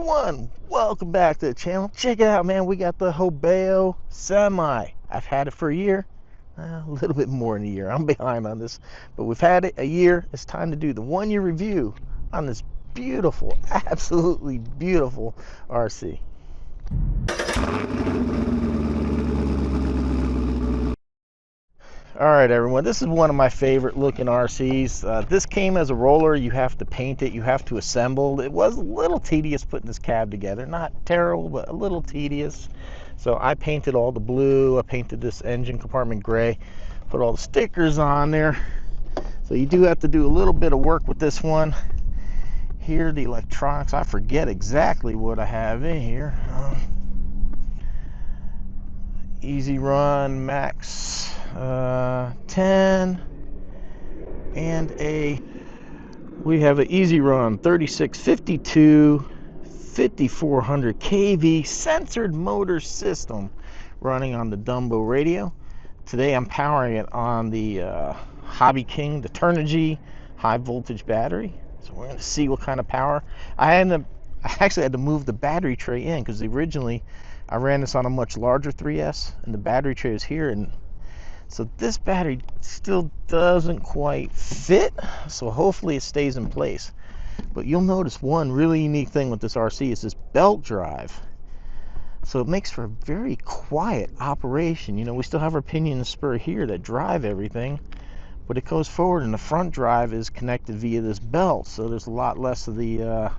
everyone, welcome back to the channel. Check it out, man. We got the Hobao Semi. I've had it for a year, a little bit more than a year. I'm behind on this, but we've had it a year. It's time to do the 1-year review on this beautiful, absolutely beautiful RC. All right, everyone, this is one of my favorite looking RCs. This came as a roller. You have to paint it, you have to assemble. It was a little tedious putting this cab together. Not terrible, but a little tedious. So I painted all the blue. I painted this engine compartment gray, put all the stickers on there. So you do have to do a little bit of work with this one. Here, the electronics, I forget exactly what I have in here. Easy Run Max 10, and we have an Easy Run 3652 5400 kV censored motor system running on the Dumbo radio. Today I'm powering it on the Hobby King, the Turnigy high voltage battery. So we're going to see what kind of power. I actually had to move the battery tray in because originally I ran this on a much larger 3S and the battery tray is here, and so this battery still doesn't quite fit, so hopefully it stays in place. But you'll notice one really unique thing with this RC is this belt drive. So it makes for a very quiet operation. You know, we still have our pinion and spur here that drive everything, but it goes forward and the front drive is connected via this belt, so there's a lot less of the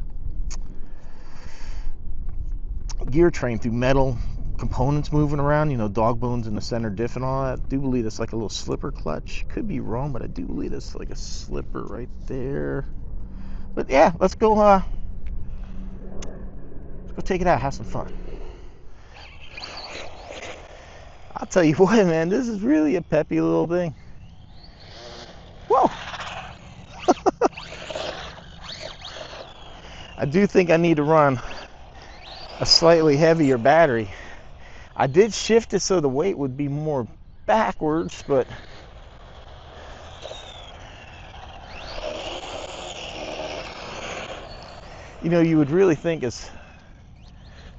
gear train through metal components moving around, you know, dog bones in the center diff and all that. I do believe it's like a little slipper clutch. Could be wrong, but I do believe it's like a slipper right there. But yeah, let's go take it out, have some fun. I'll tell you what, man, this is really a peppy little thing. Whoa. I do think I need to run a slightly heavier battery. I did shift it so the weight would be more backwards, but you know, you would really think as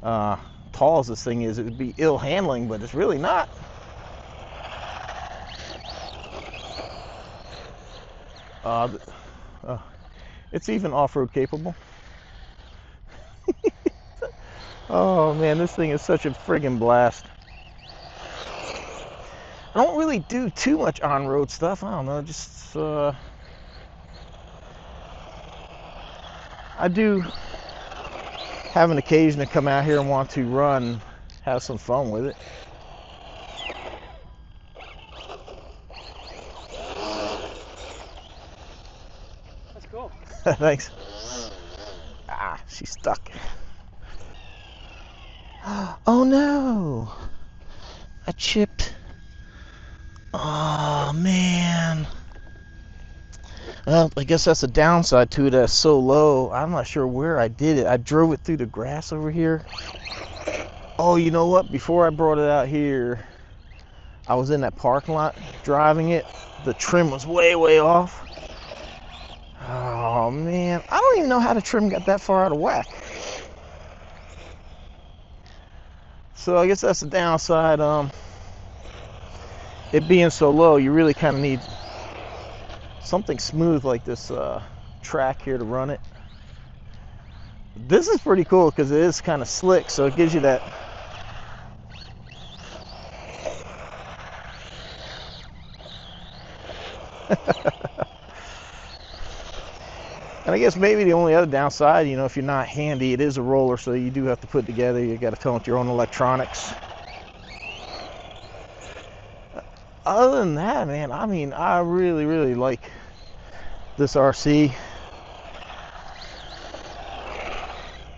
tall as this thing is, it would be ill handling, but it's really not. It's even off-road capable. Oh man, this thing is such a friggin' blast. I don't really do too much on-road stuff. I don't know, just I do have an occasion to come out here and want to run, have some fun with it. That's cool. Thanks. Ah, she's stuck. Oh no! I chipped. Oh man. Well, I guess that's the downside to it. That's so low. I'm not sure where I did it. I drove it through the grass over here. Oh, you know what? Before I brought it out here, I was in that parking lot driving it. The trim was way off. Oh man, I don't even know how the trim got that far out of whack. So I guess that's the downside. It being so low, you really kind of need something smooth like this track here to run it. This is pretty cool because it is kind of slick, so it gives you that and I guess maybe the only other downside, you know, if you're not handy, it is a roller, so you do have to put it together. You got to come with your own electronics. Other than that, man, I mean, I really like this RC.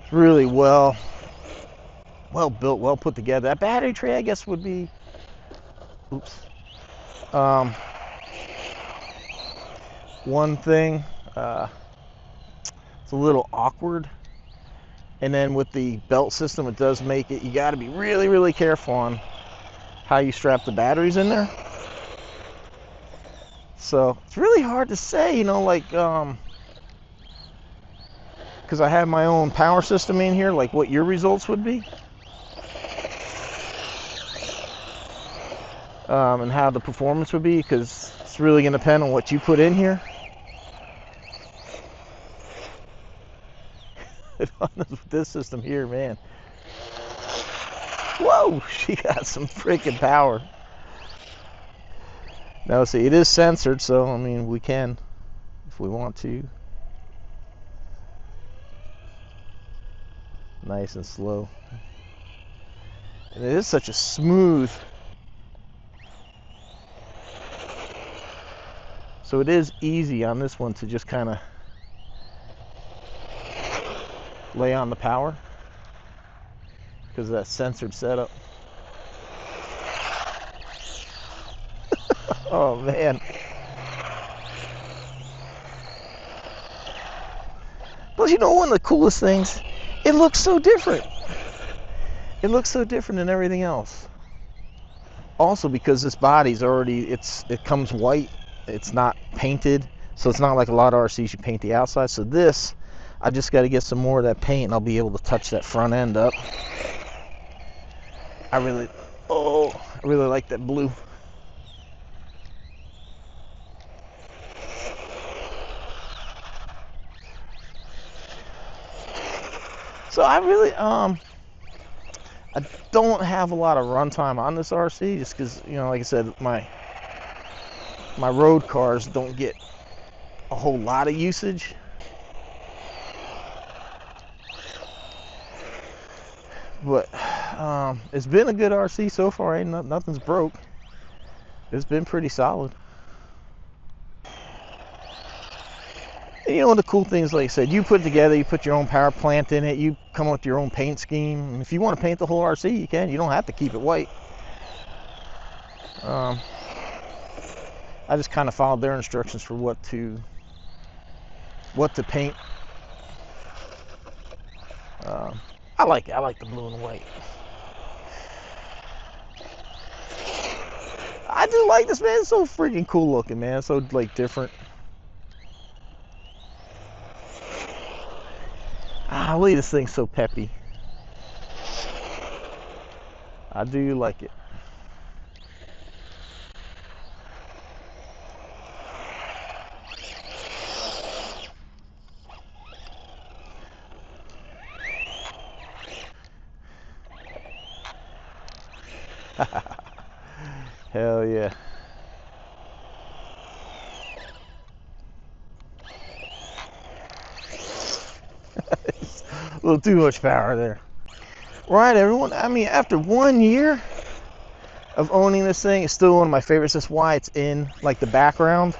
It's really well built, well put together. That battery tray, I guess, would be, oops, one thing. It's a little awkward, and then with the belt system, it does make it, you got to be really careful on how you strap the batteries in there. So it's really hard to say, you know, like because I have my own power system in here, like what your results would be. And how the performance would be, because it's really going to depend on what you put in here. This system here, man. Whoa, she got some freaking power. Now see, it is censored, so I mean we can, if we want to. Nice and slow. And it is such a smooth. So it is easy on this one to just kind of lay on the power because of that censored setup. Oh man. But you know, one of the coolest things, it looks so different. It looks so different than everything else. Also because this body's already, it comes white. It's not painted, so it's not like a lot of RCs you paint the outside. So this, I just got to get some more of that paint and I'll be able to touch that front end up. I really like that blue. So I really I don't have a lot of runtime on this RC just because, you know, like I said, my road cars don't get a whole lot of usage. But it's been a good RC so far. Ain't nothing's broke. It's been pretty solid. And you know, the cool things, like I said, you put it together, you put your own power plant in it, you come up with your own paint scheme. And if you want to paint the whole RC, you can. You don't have to keep it white. I just kind of followed their instructions for what to paint. I like it. I like the blue and white. I do like this, man. It's so freaking cool looking, man. It's so like different. Ah, look at this thing, so peppy. I do like it. Hell yeah. A little too much power there. Right, everyone. I mean, after 1 year of owning this thing, it's still one of my favorites. That's why it's in like the background.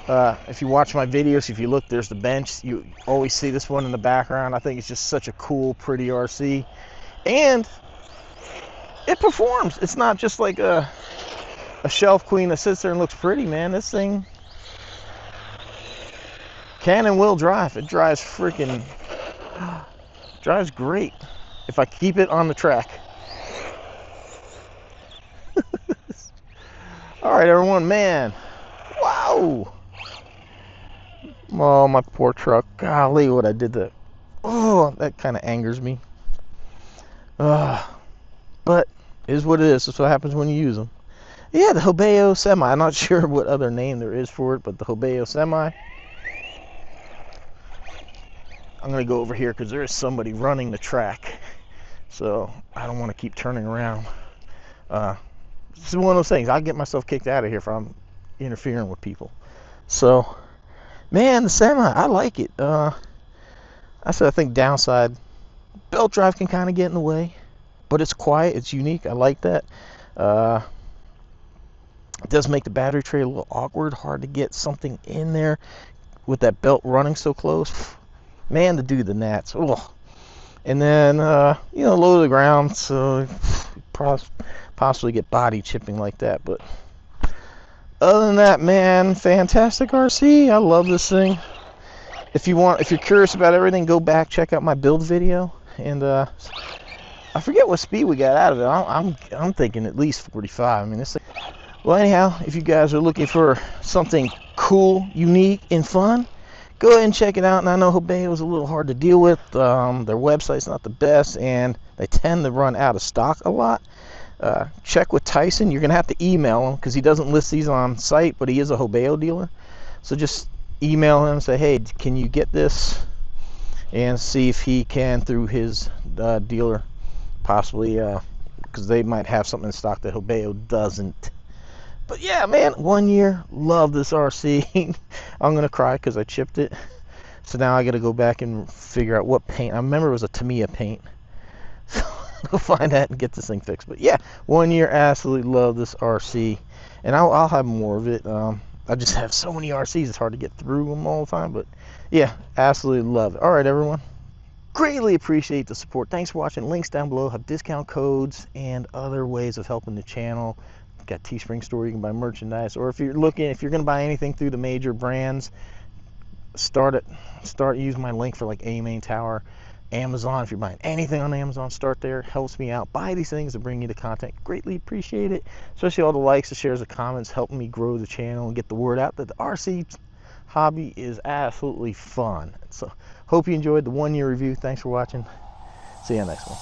If you watch my videos, if you look, there's the bench. You always see this one in the background. I think it's just such a cool, pretty RC. And it performs. It's not just like a shelf queen that sits there and looks pretty, man. This thing can and will drive. It drives freaking, drives great if I keep it on the track. All right, everyone, man. Wow. Oh, my poor truck. Golly, what I did that. Oh, that kind of angers me. But it is what it is. That's what happens when you use them. Yeah, the Hobao Semi. I'm not sure what other name there is for it, but the Hobao Semi. I'm going to go over here because there is somebody running the track. So I don't want to keep turning around. This is one of those things. I'll get myself kicked out of here if I'm interfering with people. So, man, the Semi, I like it. I think downside, belt drive can kind of get in the way. But it's quiet. It's unique. I like that. It does make the battery tray a little awkward. Hard to get something in there with that belt running so close. Man, to do the gnats. Ugh. And then, you know, low to the ground, so possibly get body chipping like that. But other than that, man, fantastic RC. I love this thing. If you're curious about everything, go back, check out my build video. And I forget what speed we got out of it. I'm thinking at least 45. I mean, this thing. Well, anyhow, if you guys are looking for something cool, unique, and fun, go ahead and check it out. And I know Hobao is a little hard to deal with. Their website's not the best, and they tend to run out of stock a lot. Check with Tyson. You're going to have to email him because he doesn't list these on site, but he is a Hobao dealer. So just email him and say, hey, can you get this? And see if he can through his dealer, possibly, because they might have something in stock that Hobao doesn't. But yeah, man, 1 year, love this RC. I'm gonna cry because I chipped it. So now I gotta go back and figure out what paint. I remember it was a Tamiya paint. So go find that and get this thing fixed. But yeah, 1 year, absolutely love this RC, and I'll have more of it. I just have so many RCs, it's hard to get through them all the time. But yeah, absolutely love it. All right, everyone. Greatly appreciate the support. Thanks for watching. Links down below have discount codes and other ways of helping the channel. Got Teespring store, you can buy merchandise, or if you're going to buy anything through the major brands, start using my link for like A-Main Tower, Amazon. If you're buying anything on Amazon, start there. Helps me out. Buy these things to bring you the content. Greatly appreciate it. Especially all the likes, the shares, the comments, helping me grow the channel and get the word out that the RC hobby is absolutely fun. So hope you enjoyed the 1 year review. Thanks for watching. See you next one.